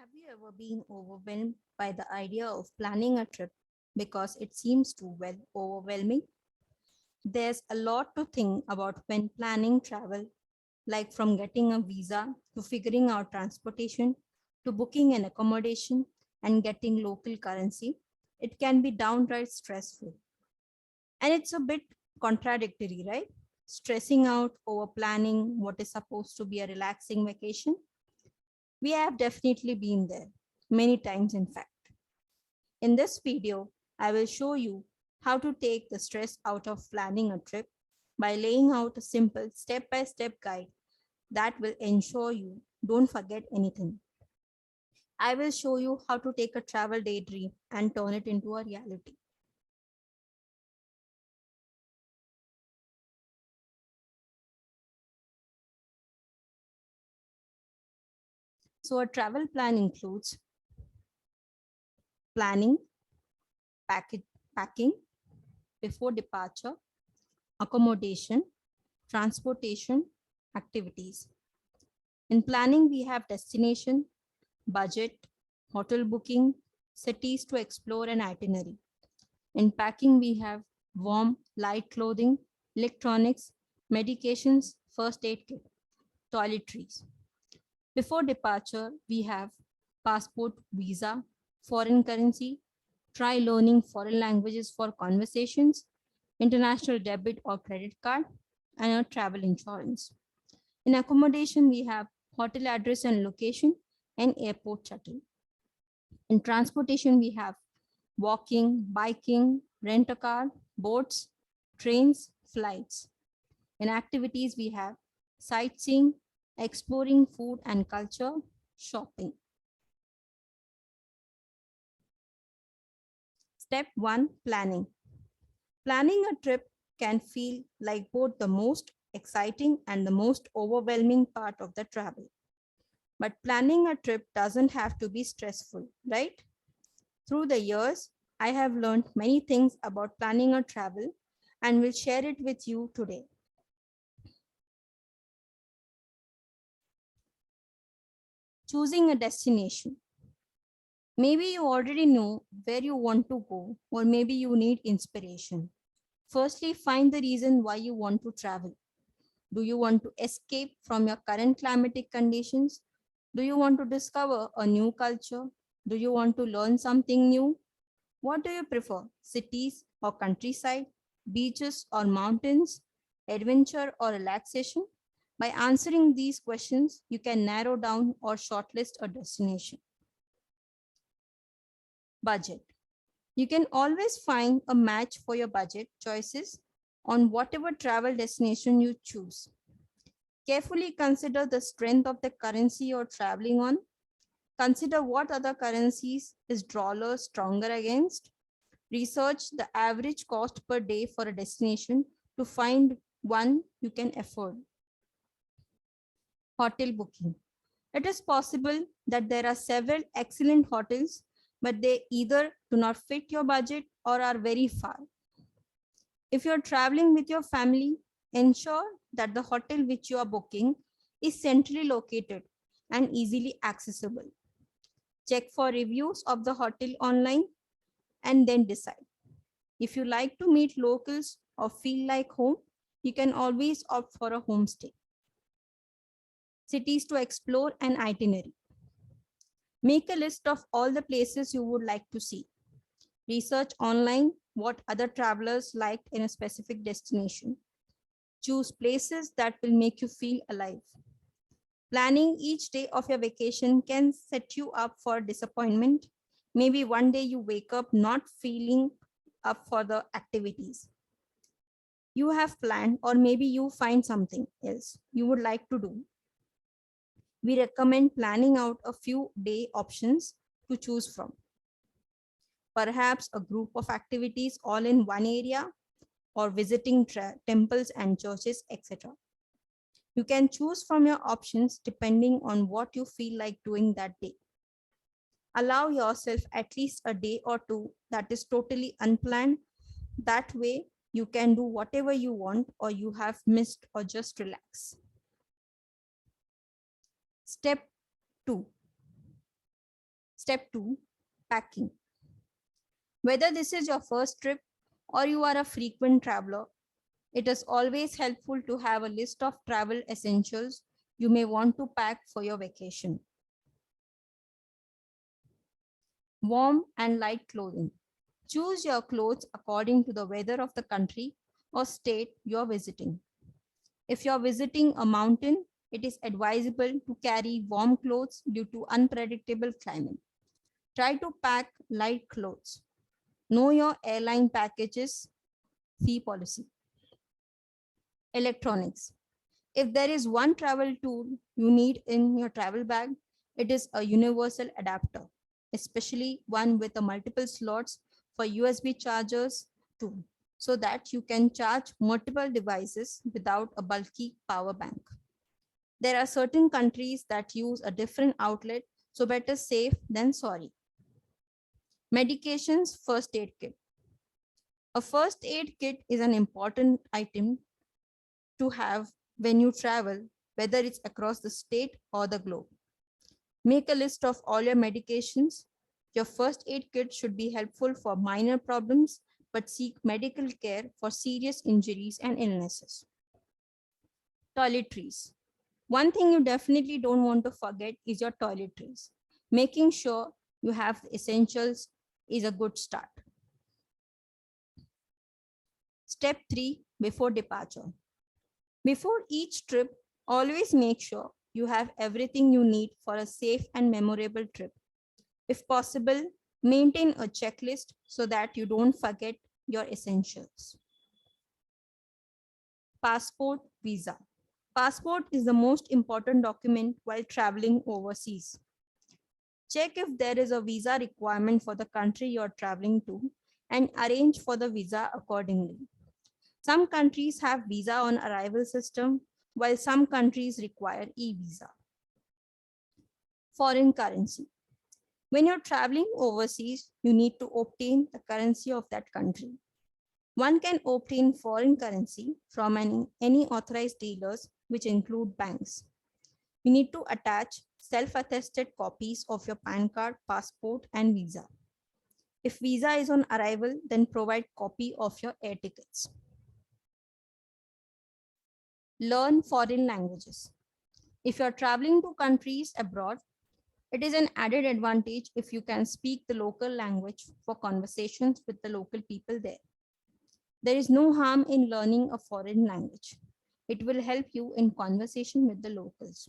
Have you ever been overwhelmed by the idea of planning a trip because it seems too overwhelming? There's a lot to think about when planning travel, like from getting a visa to figuring out transportation to booking an accommodation and getting local currency. It can be downright stressful. And it's a bit contradictory, right? Stressing out over planning what is supposed to be a relaxing vacation. We have definitely been there, many times in fact. In this video, I will show you how to take the stress out of planning a trip by laying out a simple step-by-step guide that will ensure you don't forget anything. I will show you how to take a travel daydream and turn it into a reality. So a travel plan includes planning, packing before departure, accommodation, transportation, activities. In planning, we have destination, budget, hotel booking, cities to explore, and itinerary. In packing, we have warm, light clothing, electronics, medications, first aid kit, toiletries. Before departure, we have passport, visa, foreign currency, try learning foreign languages for conversations, international debit or credit card, and a travel insurance. In accommodation, we have hotel address and location and airport shuttle. In transportation, we have walking, biking, rent a car, boats, trains, flights. In activities, we have sightseeing, exploring food and culture, shopping. Step 1, planning. Planning a trip can feel like both the most exciting and the most overwhelming part of the travel. But planning a trip doesn't have to be stressful, right? Through the years, I have learned many things about planning a travel and will share it with you today. Choosing a destination. Maybe you already know where you want to go, or maybe you need inspiration. Firstly, find the reason why you want to travel. Do you want to escape from your current climatic conditions? Do you want to discover a new culture? Do you want to learn something new? What do you prefer, cities or countryside, beaches or mountains, adventure or relaxation? By answering these questions, you can narrow down or shortlist a destination. Budget. You can always find a match for your budget choices on whatever travel destination you choose. Carefully consider the strength of the currency you're traveling on. Consider what other currencies is dollar stronger against. Research the average cost per day for a destination to find one you can afford. Hotel booking. It is possible that there are several excellent hotels, but they either do not fit your budget or are very far. If you're traveling with your family, ensure that the hotel which you are booking is centrally located and easily accessible. Check for reviews of the hotel online and then decide. If you like to meet locals or feel like home, you can always opt for a homestay. Cities to explore and itinerary. Make a list of all the places you would like to see. Research online what other travelers liked in a specific destination. Choose places that will make you feel alive. Planning each day of your vacation can set you up for disappointment. Maybe one day you wake up not feeling up for the activities you have planned, or maybe you find something else you would like to do. We recommend planning out a few day options to choose from. Perhaps a group of activities all in one area, or visiting temples and churches, etc. You can choose from your options depending on what you feel like doing that day. Allow yourself at least a day or two that is totally unplanned. That way, you can do whatever you want or you have missed or just relax. Step 2. Step 2, packing. Whether this is your first trip or you are a frequent traveler, it is always helpful to have a list of travel essentials you may want to pack for your vacation. Warm and light clothing. Choose your clothes according to the weather of the country or state you are visiting. If you are visiting a mountain, it is advisable to carry warm clothes due to unpredictable climate. Try to pack light clothes. Know your airline packages fee policy. Electronics. If there is one travel tool you need in your travel bag, it is a universal adapter, especially one with a multiple slots for USB chargers too, so that you can charge multiple devices without a bulky power bank. There are certain countries that use a different outlet, so better safe than sorry. Medications first aid kit. A first aid kit is an important item to have when you travel, whether it's across the state or the globe. Make a list of all your medications. Your first aid kit should be helpful for minor problems, but seek medical care for serious injuries and illnesses. Toiletries. One thing you definitely don't want to forget is your toiletries. Making sure you have the essentials is a good start. Step 3, before departure. Before each trip, always make sure you have everything you need for a safe and memorable trip. If possible, maintain a checklist so that you don't forget your essentials. Passport, visa. Passport is the most important document while traveling overseas. Check if there is a visa requirement for the country you're traveling to and arrange for the visa accordingly. Some countries have visa on arrival system, while some countries require e-visa. Foreign currency. When you're traveling overseas, you need to obtain the currency of that country. One can obtain foreign currency from any authorized dealers, which include banks. You need to attach self-attested copies of your PAN card, passport, and visa. If visa is on arrival, then provide copy of your air tickets. Learn foreign languages. If you're traveling to countries abroad, it is an added advantage if you can speak the local language for conversations with the local people there. There is no harm in learning a foreign language. It will help you in conversation with the locals.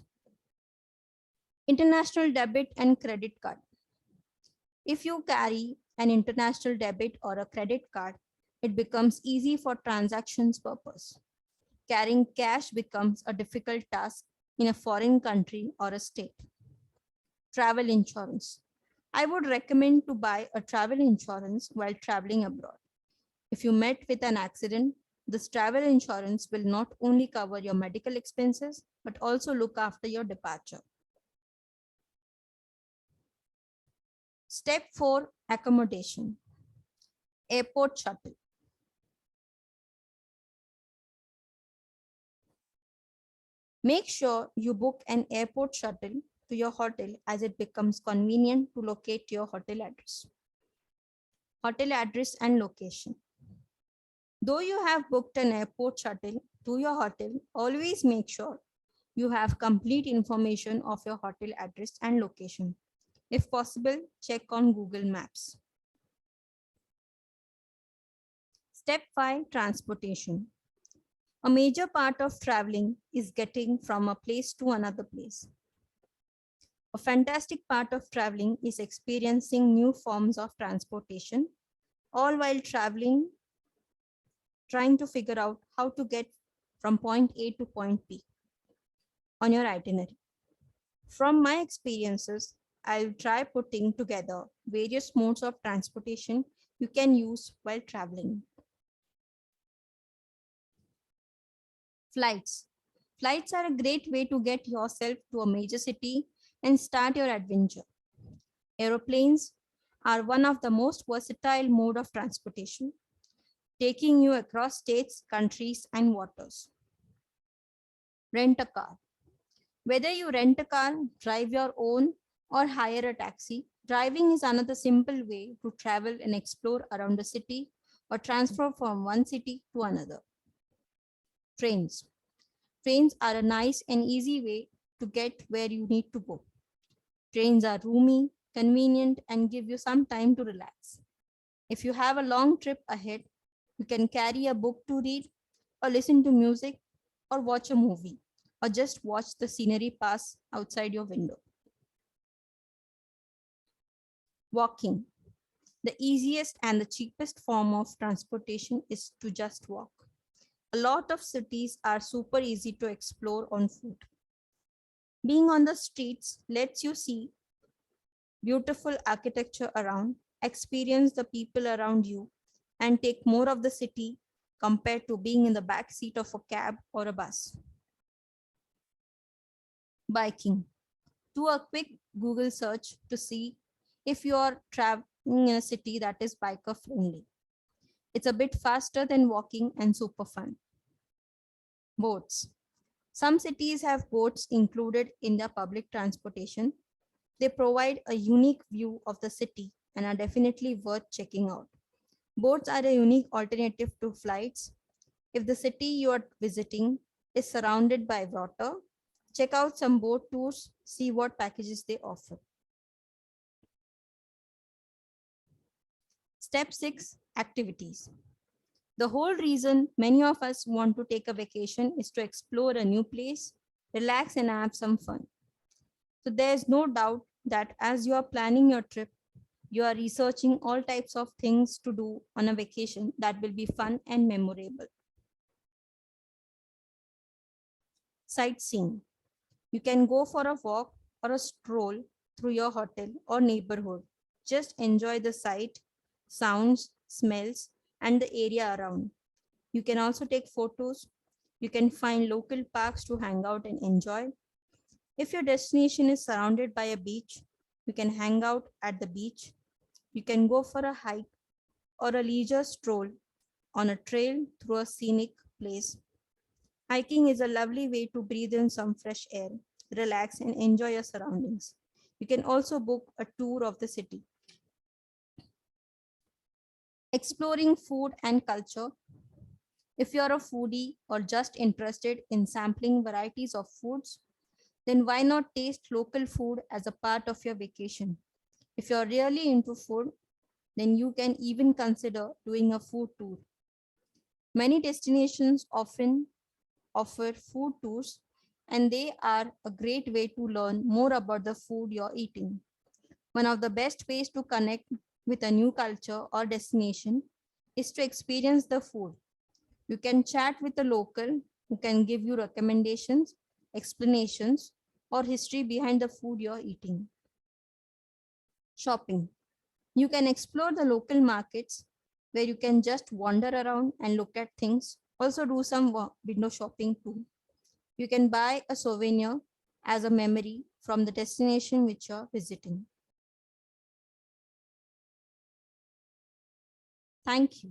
International debit and credit card. If you carry an international debit or a credit card, it becomes easy for transactions purpose. Carrying cash becomes a difficult task in a foreign country or a state. Travel insurance. I would recommend to buy a travel insurance while traveling abroad. If you met with an accident, this travel insurance will not only cover your medical expenses, but also look after your departure. Step 4, accommodation. Airport shuttle. Make sure you book an airport shuttle to your hotel as it becomes convenient to locate your hotel address. Hotel address and location. Though you have booked an airport shuttle to your hotel, always make sure you have complete information of your hotel address and location. If possible, check on Google Maps. Step 5, transportation. A major part of traveling is getting from a place to another place. A fantastic part of traveling is experiencing new forms of transportation, all while traveling, trying to figure out how to get from point A to point B on your itinerary. From my experiences, I'll try putting together various modes of transportation you can use while traveling. Flights. Flights are a great way to get yourself to a major city and start your adventure. Aeroplanes are one of the most versatile mode of transportation, taking you across states, countries, and waters. Rent a car. Whether you rent a car, drive your own, or hire a taxi, Driving is another simple way to travel and explore around the city or transfer from one city to another. Trains. Trains are a nice and easy way to get where you need to go. Trains are roomy, convenient, and give you some time to relax. If you have a long trip ahead, you can carry a book to read, or listen to music, or watch a movie, or just watch the scenery pass outside your window. Walking. The easiest and the cheapest form of transportation is to just walk. A lot of cities are super easy to explore on foot. Being on the streets lets you see beautiful architecture around, experience the people around you, and take more of the city compared to being in the back seat of a cab or a bus. Biking. Do a quick Google search to see if you are traveling in a city that is biker friendly. It's a bit faster than walking and super fun. Boats. Some cities have boats included in their public transportation. They provide a unique view of the city and are definitely worth checking out. Boats are a unique alternative to flights. If the city you are visiting is surrounded by water, check out some boat tours, see what packages they offer. Step 6, activities. The whole reason many of us want to take a vacation is to explore a new place, relax, and have some fun. So there's no doubt that as you are planning your trip, you are researching all types of things to do on a vacation that will be fun and memorable. Sightseeing. You can go for a walk or a stroll through your hotel or neighborhood. Just enjoy the sight, sounds, smells, and the area around. You can also take photos. You can find local parks to hang out and enjoy. If your destination is surrounded by a beach, you can hang out at the beach. You can go for a hike or a leisure stroll on a trail through a scenic place. Hiking is a lovely way to breathe in some fresh air, relax, and enjoy your surroundings. You can also book a tour of the city. Exploring food and culture. If you're a foodie or just interested in sampling varieties of foods, then why not taste local food as a part of your vacation? If you're really into food, then you can even consider doing a food tour. Many destinations often offer food tours, and they are a great way to learn more about the food you're eating. One of the best ways to connect with a new culture or destination is to experience the food. You can chat with a local who can give you recommendations, explanations, or history behind the food you're eating. Shopping. You can explore the local markets where you can just wander around and look at things. Also do some window shopping too. You can buy a souvenir as a memory from the destination which you're visiting. Thank you.